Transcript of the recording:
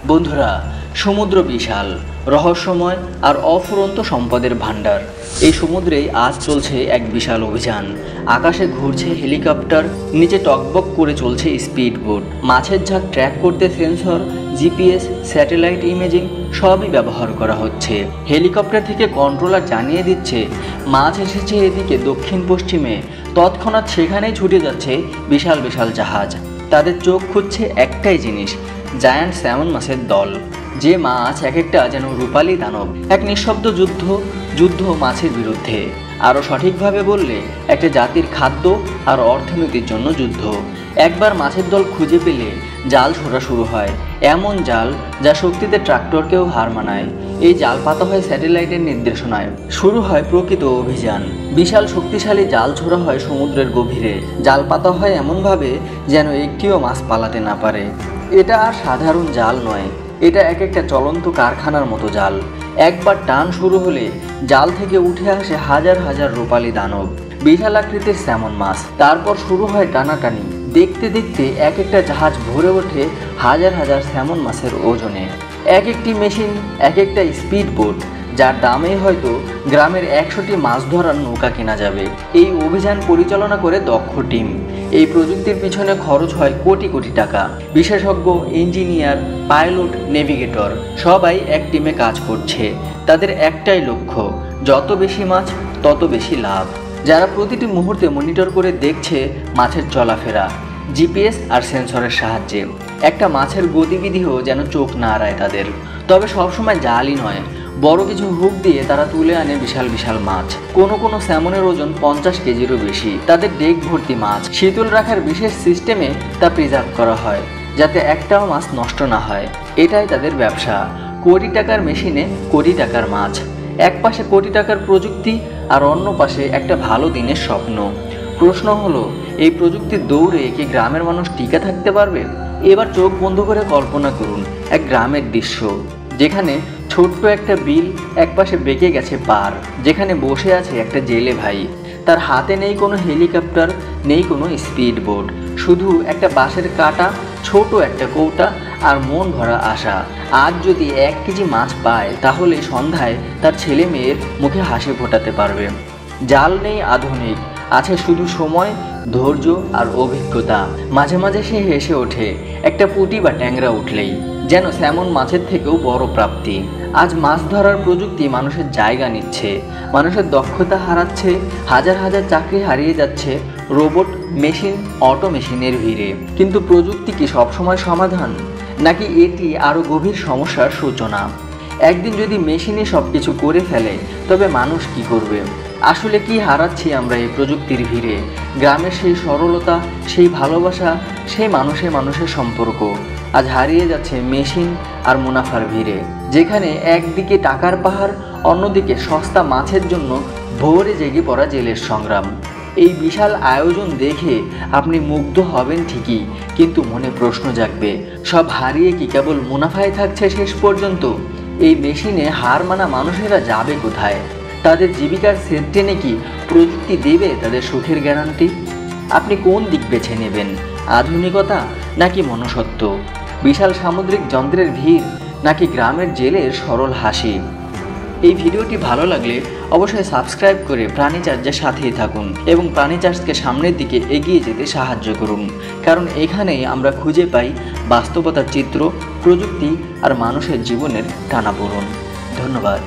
বন্ধুরা, সমুদ্র বিশাল, রহস্যময় আর অফুরন্ত সম্পদের ভাণ্ডার। এই সমুদ্রেই আজ চলছে এক বিশাল অভিযান। আকাশে ঘুরছে হেলিকপ্টার, নিচে টকবক করে চলছে স্পিড বোট। মাছের ঝাঁক ট্র্যাক করতে সেন্সর, জিপিএস, স্যাটেলাইট ইমেজিং সবই ব্যবহার করা হচ্ছে। হেলিকপ্টার থেকে কন্ট্রোলার জানিয়ে দিচ্ছে মাছ এসেছে এদিকে দক্ষিণ পশ্চিমে। তৎক্ষণাৎ সেখানেই ছুটে যাচ্ছে বিশাল বিশাল জাহাজ। তাদের চোখ খুঁজছে একটাই জিনিস, জায়ান্ট স্যামন মাছের দল। যে মাছ এক একটা যেন রূপালী দানব। এক নিঃশব্দ যুদ্ধ মাছের বিরুদ্ধে। আরও সঠিকভাবে বললে একটা জাতির খাদ্য আর অর্থনীতির জন্য যুদ্ধ। একবার মাছের দল খুঁজে পেলে জাল ছোড়া শুরু হয়, এমন জাল যা শক্তিতে ট্রাক্টরকেও হার মানায়। এই জাল পাতা হয় স্যাটেলাইটের নির্দেশনায়। শুরু হয় প্রকৃত অভিযান। বিশাল শক্তিশালী জাল ছোড়া হয় সমুদ্রের গভীরে। জাল পাতা হয় এমনভাবে যেন একটিও মাছ পালাতে না পারে। এটা আর সাধারণ জাল নয়, এটা এক একটা চলন্ত কারখানার মতো জাল। একবার টান শুরু হলে জাল থেকে উঠে আসে হাজার হাজার রূপালী দানব, বিশাল আকৃতির স্যামন মাছ। তারপর শুরু হয় টানাটানি। দেখতে দেখতে এক একটা জাহাজ ভরে ওঠে হাজার হাজার স্যামন মাছের ওজনে। এক একটি মেশিন, এক একটা স্পিড বোট, যার দামে হয়তো গ্রামের 100টি মাছ ধরার নৌকা কেনা যাবে। এই অভিযান পরিচালনা করে দক্ষ টিম। এই প্রযুক্তির পিছনে খরচ হয় কোটি কোটি টাকা। বিশেষজ্ঞ, ইঞ্জিনিয়ার, পাইলট, নেভিগেটর সবাই এক টিমে কাজ করছে। তাদের একটাই লক্ষ্য, যত বেশি মাছ তত বেশি লাভ। যারা প্রতিটি মুহূর্তে মনিটর করে দেখছে মাছের চলাফেরা, জিপিএস আর সেন্সরের সাহায্যে। একটা মাছের গতিবিধিও যেন চোখ না হারায় তাদের। তবে সবসময় জালই নয়, বড় কিছু হুক দিয়ে তারা তুলে আনে বিশাল বিশাল মাছ। কোনো স্যামনের ওজন 50 কেজিরও বেশি। তাদের ডেক ভর্তি মাছ শীতল রাখার বিশেষ সিস্টেমে তা প্রিজার্ভ করা হয়, যাতে একটাও মাছ নষ্ট না হয়। এটাই তাদের ব্যবসা। কোটি টাকার মেশিনে কোটি টাকার মাছ। এক পাশে কোটি টাকার প্রযুক্তি আর অন্য পাশে একটা ভালো দিনের স্বপ্ন। প্রশ্ন হলো, এই প্রযুক্তির দৌড়ে কি গ্রামের মানুষ টিকে থাকতে পারবে? এবার চোখ বন্ধ করে কল্পনা করুন এক গ্রামের দৃশ্য, যেখানে ছোট্ট একটা বিল, একপাশে বেঁকে গেছে পার, যেখানে বসে আছে একটা জেলে ভাই। তার হাতে নেই কোনো হেলিকপ্টার, নেই কোনো স্পিড বোট, শুধু একটা বাঁশের কাঁটা, ছোট একটা কৌটা আর মন ভরা আশা। আজ যদি 1 কেজি মাছ পায়, তাহলে সন্ধ্যায় তার ছেলে মেয়ের মুখে হাসি ফোটাতে পারবে। জাল নেই আধুনিক, আছে শুধু সময়, ধৈর্য আর অভিজ্ঞতা। মাঝে মাঝে সে হেসে ওঠে একটা পুঁটি বা ট্যাংরা উঠলেই, যেন স্যামন মাছের থেকেও বড় প্রাপ্তি। আজ মাছ ধরার প্রযুক্তি মানুষের জায়গা নিচ্ছে, মানুষের দক্ষতা হারাচ্ছে, হাজার হাজার চাকরি হারিয়ে যাচ্ছে রোবট, মেশিন, অটো মেশিনের ভিড়ে। কিন্তু প্রযুক্তি কি সবসময় সমাধান, নাকি এটি আরও গভীর সমস্যার সূচনা? একদিন যদি মেশিনে সব কিছু করে ফেলে, তবে মানুষ কি করবে? আসলে কি হারাচ্ছি আমরা এই প্রযুক্তির ভিড়ে? গ্রামের সেই সরলতা, সেই ভালোবাসা, সেই মানুষে মানুষের সম্পর্ক আজ হারিয়ে যাচ্ছে মেশিন আর মুনাফার ভিড়ে। যেখানে একদিকে টাকার পাহাড়, অন্যদিকে সস্তা মাছের জন্য ভোরে জেগে পড়া জেলের সংগ্রাম। এই বিশাল আয়োজন দেখে আপনি মুগ্ধ হবেন ঠিকই, কিন্তু মনে প্রশ্ন জাগবে, সব হারিয়ে কি কেবল মুনাফায় থাকছে শেষ পর্যন্ত? এই মেশিনে হার মানা মানুষেরা যাবে কোথায়? তাদের জীবিকার সেট টেনে কি প্রযুক্তি দেবে তাদের সুখের গ্যারান্টি? আপনি কোন দিক বেছে নেবেন, আধুনিকতা নাকি মনুষ্যত্ব? বিশাল সামুদ্রিক যন্ত্রের ভিড় নাকি গ্রামের জেলের সরল হাসি? এই ভিডিওটি ভালো লাগলে অবশ্যই সাবস্ক্রাইব করে প্রাণী চার্জের সাথেই থাকুন এবং প্রাণী চার্জকে সামনের দিকে এগিয়ে যেতে সাহায্য করুন, কারণ এখানেই আমরা খুঁজে পাই বাস্তবতার চিত্র, প্রযুক্তি আর মানুষের জীবনের টানাপোড়েন। ধন্যবাদ।